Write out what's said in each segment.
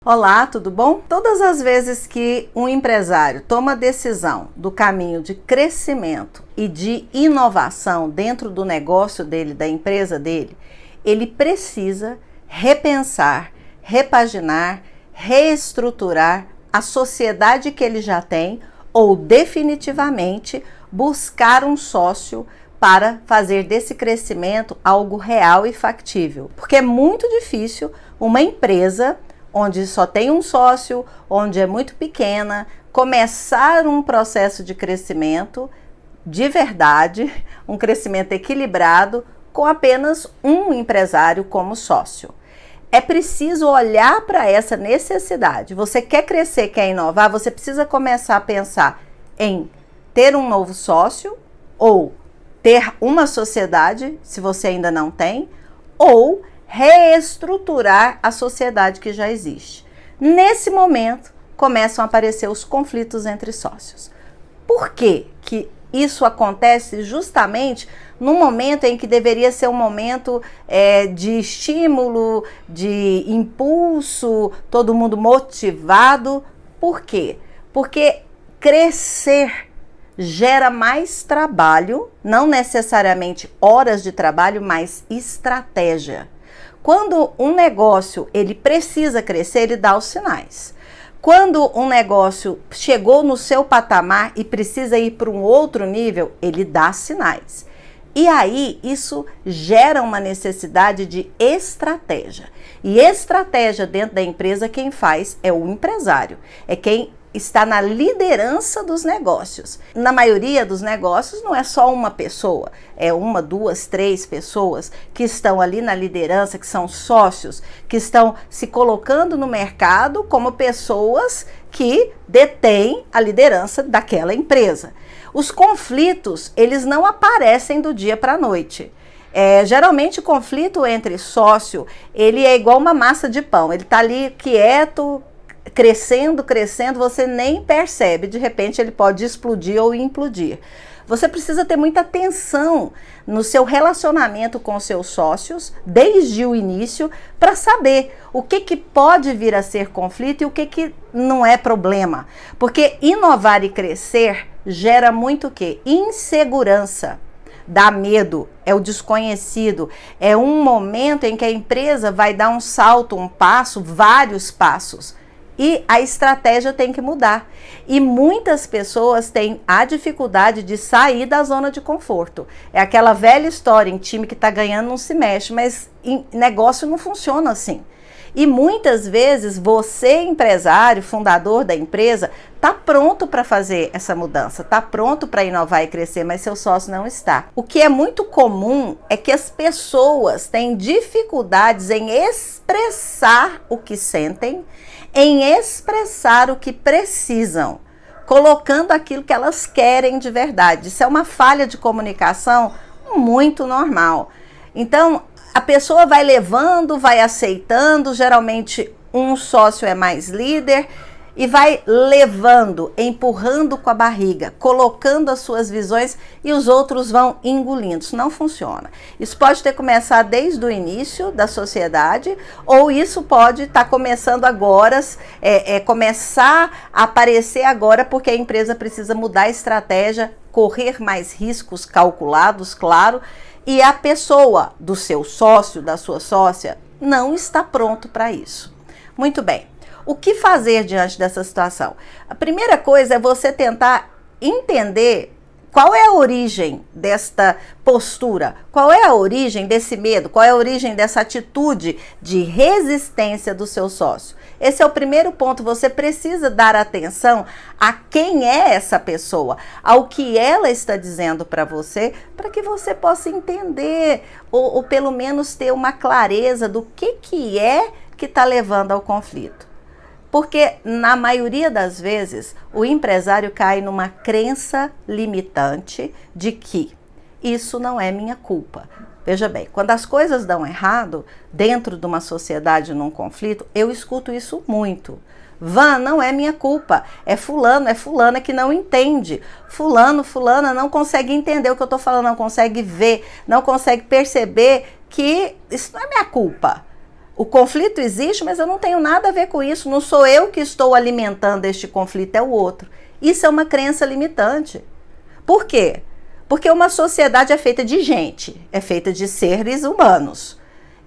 Olá, tudo bom? Todas as vezes que um empresário toma a decisão do caminho de crescimento e de inovação dentro do negócio dele, da empresa dele, ele precisa repensar, repaginar, reestruturar a sociedade que ele já tem ou definitivamente buscar um sócio para fazer desse crescimento algo real e factível. Porque é muito difícil uma empresa onde só tem um sócio, onde é muito pequena, começar um processo de crescimento de verdade, um crescimento equilibrado, com apenas um empresário como sócio. É preciso olhar para essa necessidade. Você quer crescer, quer inovar, você precisa começar a pensar em ter um novo sócio, ou ter uma sociedade, se você ainda não tem, ou reestruturar a sociedade que já existe. Nesse momento, começam a aparecer os conflitos entre sócios. Por quê que isso acontece justamente no momento em que deveria ser um momento de estímulo, de impulso, todo mundo motivado? Por quê? Porque crescer gera mais trabalho, não necessariamente horas de trabalho, mas estratégia. Quando um negócio ele precisa crescer, ele dá os sinais. Quando um negócio chegou no seu patamar e precisa ir para um outro nível, ele dá sinais. E aí isso gera uma necessidade de estratégia. E estratégia dentro da empresa quem faz é o empresário, é quem está na liderança dos negócios. Na maioria dos negócios não é só uma pessoa, é uma, duas, três pessoas que estão ali na liderança, que são sócios, que estão se colocando no mercado como pessoas que detêm a liderança daquela empresa. Os conflitos, eles não aparecem do dia para a noite. Geralmente o conflito entre sócio, ele é igual uma massa de pão, ele está ali quieto, crescendo, você nem percebe, de repente ele pode explodir ou implodir. Você precisa ter muita atenção no seu relacionamento com seus sócios, desde o início, para saber o que pode vir a ser conflito e o que não é problema. Porque inovar e crescer gera muito o quê? Insegurança. Dá medo, é o desconhecido, é um momento em que a empresa vai dar um salto, um passo, vários passos. E a estratégia tem que mudar. E muitas pessoas têm a dificuldade de sair da zona de conforto. É aquela velha história, em time que está ganhando não se mexe, mas em negócio não funciona assim. E muitas vezes você, empresário, fundador da empresa, está pronto para fazer essa mudança, está pronto para inovar e crescer, mas seu sócio não está. O que é muito comum é que as pessoas têm dificuldades em expressar o que sentem, em expressar o que precisam, colocando aquilo que elas querem de verdade. Isso é uma falha de comunicação muito normal. Então, a pessoa vai levando, vai aceitando, geralmente um sócio é mais líder e vai levando, empurrando com a barriga, colocando as suas visões e os outros vão engolindo. Isso não funciona. Isso pode ter começado desde o início da sociedade ou isso pode estar começando agora, começar a aparecer agora porque a empresa precisa mudar a estratégia, correr mais riscos calculados, claro, e a pessoa do seu sócio, da sua sócia, não está pronto para isso. Muito bem. O que fazer diante dessa situação? A primeira coisa é você tentar entender qual é a origem desta postura, qual é a origem desse medo, qual é a origem dessa atitude de resistência do seu sócio. Esse é o primeiro ponto, você precisa dar atenção a quem é essa pessoa, ao que ela está dizendo para que você possa entender, ou pelo menos ter uma clareza do que é que está levando ao conflito. Porque, na maioria das vezes, o empresário cai numa crença limitante de que isso não é minha culpa. Veja bem, quando as coisas dão errado dentro de uma sociedade, num conflito, eu escuto isso muito. Não é minha culpa, é fulana que não entende. Fulana não consegue entender o que eu estou falando, não consegue ver, não consegue perceber que isso não é minha culpa. O conflito existe, mas eu não tenho nada a ver com isso. Não sou eu que estou alimentando este conflito, é o outro. Isso é uma crença limitante. Por quê? Porque uma sociedade é feita de gente, é feita de seres humanos.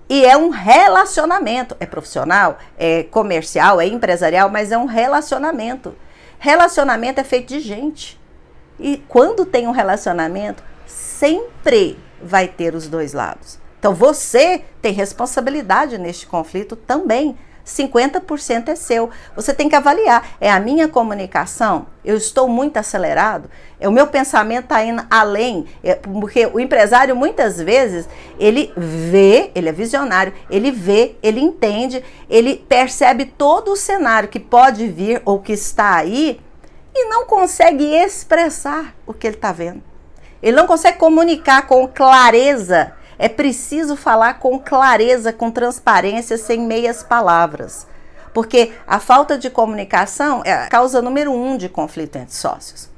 E é um relacionamento. É profissional, é comercial, é empresarial, mas é um relacionamento. Relacionamento é feito de gente. E quando tem um relacionamento, sempre vai ter os dois lados. Então você tem responsabilidade neste conflito também. 50% é seu. Você tem que avaliar. É a minha comunicação? Eu estou muito acelerado? O meu pensamento está indo além? Porque o empresário, muitas vezes, ele vê, ele é visionário, ele vê, ele entende, ele percebe todo o cenário que pode vir ou que está aí e não consegue expressar o que ele está vendo. Ele não consegue comunicar com clareza. É preciso falar com clareza, com transparência, sem meias palavras. Porque a falta de comunicação é a causa número 1 de conflito entre sócios.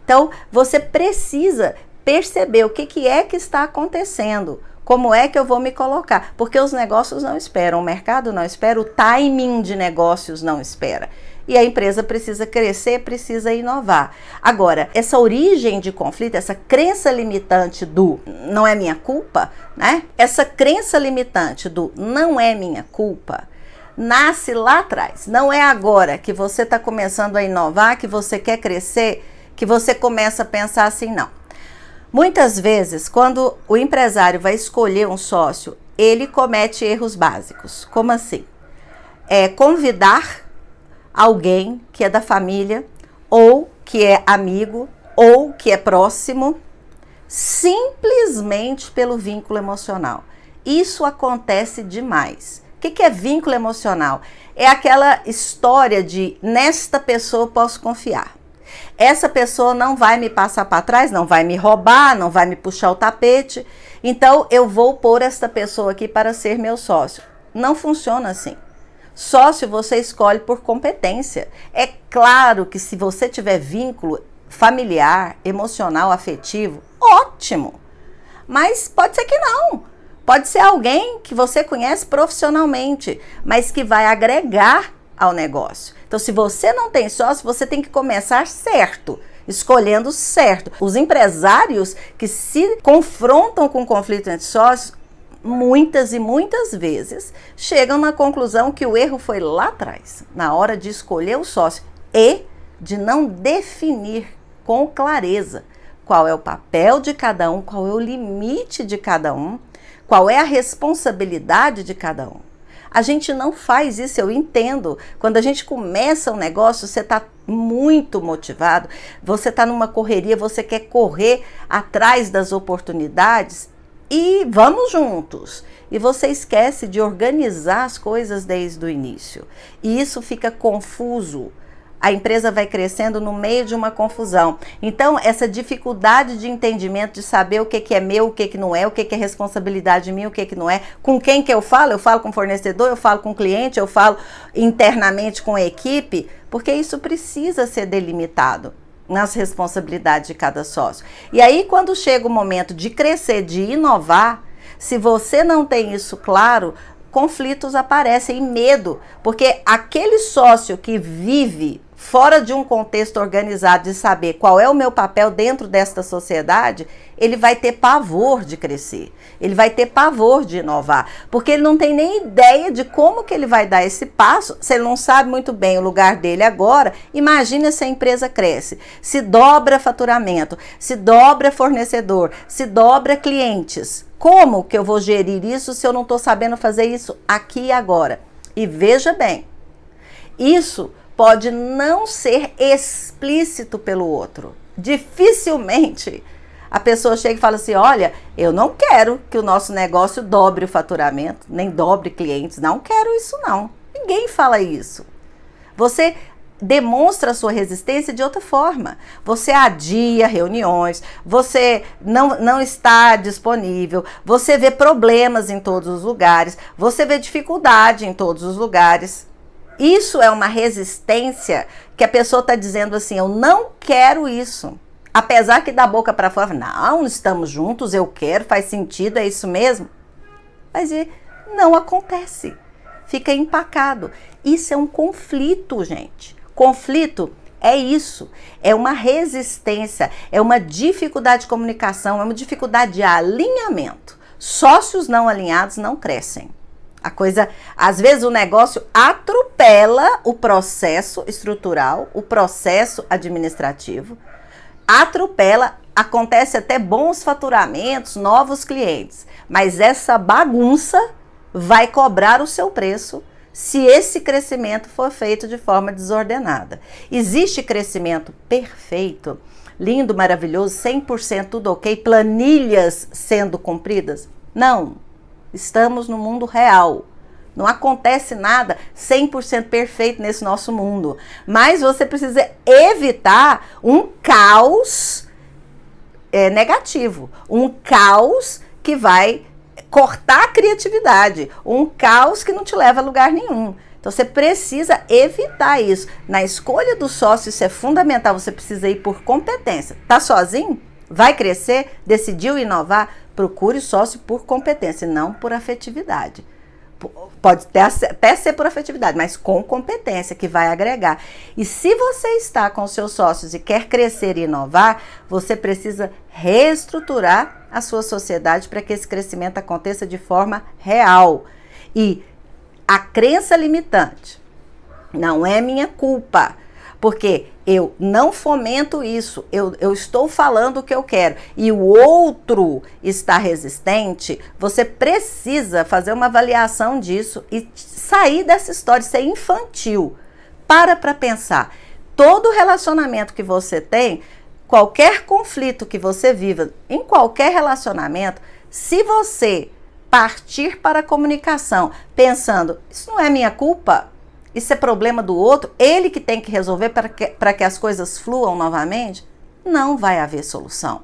Então, você precisa perceber o que é que está acontecendo. Como é que eu vou me colocar? Porque os negócios não esperam, o mercado não espera, o timing de negócios não espera. E a empresa precisa crescer, precisa inovar. Agora, essa origem de conflito, essa crença limitante do não é minha culpa, né? Essa crença limitante do não é minha culpa, nasce lá atrás. Não é agora que você está começando a inovar, que você quer crescer, que você começa a pensar assim, não. Muitas vezes, quando o empresário vai escolher um sócio, ele comete erros básicos. Como assim? Convidar alguém que é da família, ou que é amigo, ou que é próximo, simplesmente pelo vínculo emocional. Isso acontece demais. O que é vínculo emocional? É aquela história de nesta pessoa eu posso confiar. Essa pessoa não vai me passar para trás, não vai me roubar, não vai me puxar o tapete. Então eu vou pôr esta pessoa aqui para ser meu sócio. Não funciona assim. Sócio você escolhe por competência. É claro que se você tiver vínculo familiar, emocional, afetivo, ótimo. Mas pode ser que não. Pode ser alguém que você conhece profissionalmente, mas que vai agregar ao negócio. Então, se você não tem sócio, você tem que começar certo, escolhendo certo. Os empresários que se confrontam com conflito entre sócios, muitas e muitas vezes chegam na conclusão que o erro foi lá atrás, na hora de escolher o sócio e de não definir com clareza qual é o papel de cada um, qual é o limite de cada um, qual é a responsabilidade de cada um. A gente não faz isso, eu entendo. Quando a gente começa um negócio, você está muito motivado, você está numa correria, você quer correr atrás das oportunidades e vamos juntos. E você esquece de organizar as coisas desde o início. E isso fica confuso. A empresa vai crescendo no meio de uma confusão. Então, essa dificuldade de entendimento, de saber o que é meu, o que não é, o que é responsabilidade minha, o que não é, com quem que eu falo com o fornecedor, eu falo com o cliente, eu falo internamente com a equipe, porque isso precisa ser delimitado nas responsabilidades de cada sócio. E aí, quando chega o momento de crescer, de inovar, se você não tem isso claro, conflitos aparecem e medo, porque aquele sócio que vive fora de um contexto organizado de saber qual é o meu papel dentro desta sociedade, ele vai ter pavor de crescer, ele vai ter pavor de inovar, porque ele não tem nem ideia de como que ele vai dar esse passo, se ele não sabe muito bem o lugar dele agora. Imagina se a empresa cresce, se dobra faturamento, se dobra fornecedor, se dobra clientes. Como que eu vou gerir isso se eu não estou sabendo fazer isso aqui e agora? E veja bem, isso pode não ser explícito pelo outro. Dificilmente a pessoa chega e fala assim, olha, eu não quero que o nosso negócio dobre o faturamento, nem dobre clientes, não quero isso não. Ninguém fala isso. Você demonstra a sua resistência de outra forma. Você adia reuniões, você não está disponível, você vê problemas em todos os lugares, você vê dificuldade em todos os lugares. Isso é uma resistência que a pessoa está dizendo assim, eu não quero isso. Apesar que da boca para fora, não, estamos juntos, eu quero, faz sentido, é isso mesmo. Mas não acontece. fica empacado. Isso é um conflito, gente. Conflito é isso, é uma resistência, é uma dificuldade de comunicação, é uma dificuldade de alinhamento. Sócios não alinhados não crescem. A coisa, às vezes o negócio atropela o processo estrutural, o processo administrativo, atropela, acontece até bons faturamentos, novos clientes, mas essa bagunça vai cobrar o seu preço se esse crescimento for feito de forma desordenada. Existe crescimento perfeito, lindo, maravilhoso, 100% tudo ok, planilhas sendo cumpridas? Não, estamos no mundo real. Não acontece nada 100% perfeito nesse nosso mundo. Mas você precisa evitar um caos negativo, um caos que vai cortar a criatividade, um caos que não te leva a lugar nenhum. Então você precisa evitar isso. Na escolha do sócio, isso é fundamental, você precisa ir por competência. Tá sozinho? Vai crescer? Decidiu inovar? Procure sócio por competência, não por afetividade. Pode até ser por afetividade, mas com competência, que vai agregar. E se você está com seus sócios e quer crescer e inovar, você precisa reestruturar a sua sociedade para que esse crescimento aconteça de forma real. E a crença limitante não é minha culpa, porque eu não fomento isso, eu estou falando o que eu quero e o outro está resistente. Você precisa fazer uma avaliação disso e sair dessa história, ser infantil. Para pensar. Todo relacionamento que você tem, qualquer conflito que você viva, em qualquer relacionamento, se você partir para a comunicação pensando, isso não é minha culpa, isso é problema do outro, ele que tem que resolver para que as coisas fluam novamente, não vai haver solução,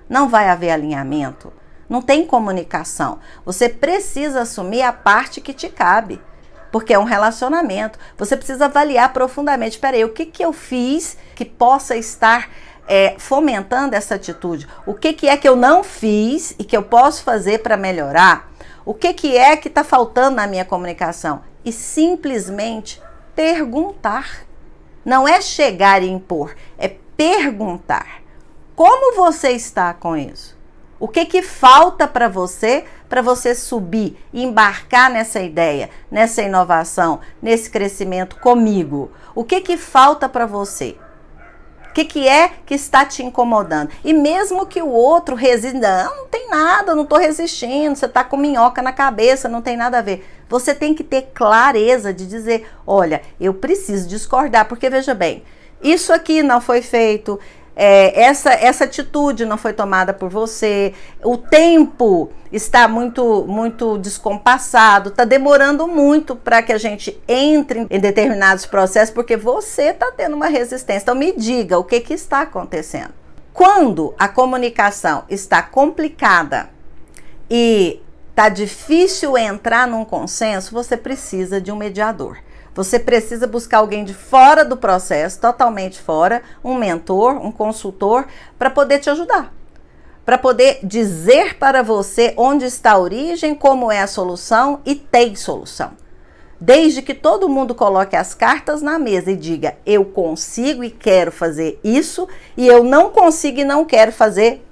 não vai haver alinhamento, não tem comunicação. Você precisa assumir a parte que te cabe, porque é um relacionamento. Você precisa avaliar profundamente, peraí, o que eu fiz que possa estar fomentando essa atitude? O que é que eu não fiz e que eu posso fazer para melhorar? O que é que está faltando na minha comunicação? E simplesmente perguntar. Não é chegar e impor, é perguntar. Como você está com isso? O que falta para você subir, embarcar nessa ideia, nessa inovação, nesse crescimento comigo? O que falta para você? O que é que está te incomodando? E mesmo que o outro resista, não tem nada, não estou resistindo, você está com minhoca na cabeça, não tem nada a ver. Você tem que ter clareza de dizer, olha, eu preciso discordar, porque veja bem, isso aqui não foi feito, essa atitude não foi tomada por você, o tempo está muito descompassado, está demorando muito para que a gente entre em determinados processos, porque você está tendo uma resistência. Então me diga o que está acontecendo. Quando a comunicação está complicada e está difícil entrar num consenso, você precisa de um mediador. Você precisa buscar alguém de fora do processo, totalmente fora, um mentor, um consultor, para poder te ajudar. Para poder dizer para você onde está a origem, como é a solução e tem solução. Desde que todo mundo coloque as cartas na mesa e diga, eu consigo e quero fazer isso, e eu não consigo e não quero fazer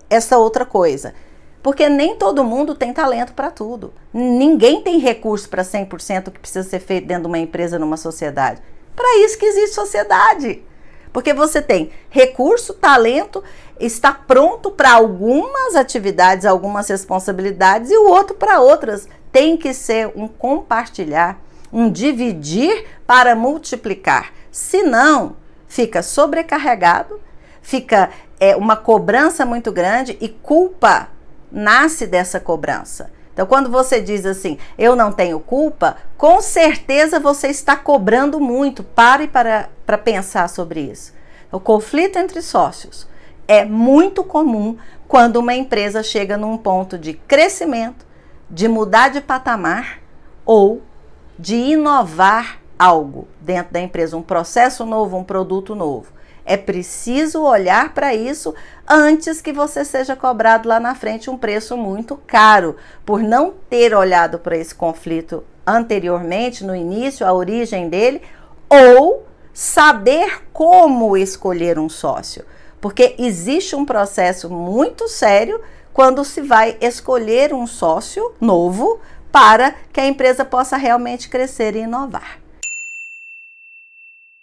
essa outra coisa. Porque nem todo mundo tem talento para tudo. Ninguém tem recurso para 100% que precisa ser feito dentro de uma empresa, numa sociedade. Para isso que existe sociedade. Porque você tem recurso, talento, está pronto para algumas atividades, algumas responsabilidades, e o outro para outras. Tem que ser um compartilhar, um dividir para multiplicar. Senão, fica sobrecarregado, fica uma cobrança muito grande e culpa nasce dessa cobrança. Então, quando você diz assim, eu não tenho culpa, com certeza você está cobrando muito. Pare para pensar sobre isso. O conflito entre sócios é muito comum quando uma empresa chega num ponto de crescimento, de mudar de patamar ou de inovar algo dentro da empresa, um processo novo, um produto novo. É preciso olhar para isso antes que você seja cobrado lá na frente um preço muito caro por não ter olhado para esse conflito anteriormente, no início, a origem dele, ou saber como escolher um sócio. Porque existe um processo muito sério quando se vai escolher um sócio novo para que a empresa possa realmente crescer e inovar.